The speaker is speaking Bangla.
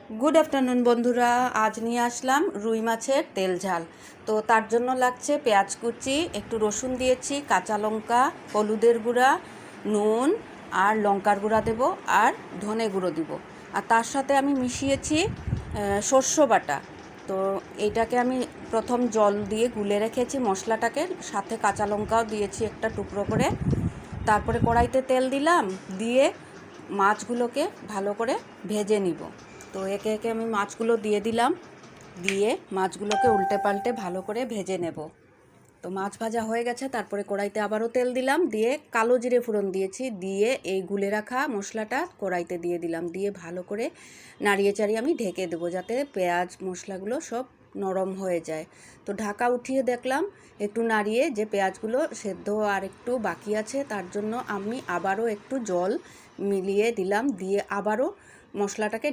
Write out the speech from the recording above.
গুড আফটারনুন বন্ধুরা, আজ নিয়ে আসলাম রুই মাছের তেল ঝাল। তো তার জন্য লাগছে পেঁয়াজ কুচি, একটু রসুন দিয়েছি, কাঁচা লঙ্কা, হলুদের গুঁড়া, নুন আর লঙ্কার গুঁড়া দেব, আর ধনে গুঁড়ো দিব। আর তার সাথে আমি মিশিয়েছি সর্ষ বাটা। তো এইটাকে আমি প্রথম জল দিয়ে গুলে রেখেছি মশলাটাকে, সাথে কাঁচা লঙ্কাও দিয়েছি একটা টুকরো করে। তারপরে কড়াইতে তেল দিলাম, দিয়ে মাছগুলোকে ভালো করে ভেজে নিব। তো একে একে আমি মাছগুলো দিয়ে দিলাম, দিয়ে মাছগুলোকে উল্টে পাল্টে ভালো করে ভেজে নেব। তো মাছ ভাজা হয়ে গেছে, তারপরে কড়াইতে আবারও তেল দিলাম, দিয়ে কালো জিরে ফোড়ন দিয়েছি, দিয়ে এই গুলে রাখা মশলাটা কড়াইতে দিয়ে দিলাম, দিয়ে ভালো করে নাড়িয়ে চাড়িয়ে আমি ঢেকে দেবো, যাতে পেঁয়াজ মশলাগুলো সব নরম হয়ে যায়। তো ঢাকা উঠিয়ে দেখলাম একটু নাড়িয়ে যে পেঁয়াজগুলো সেদ্ধ আর একটু বাকি আছে, তার জন্য আমি আবারও একটু জল মিলিয়ে দিলাম, দিয়ে আবারও মশলাটাকে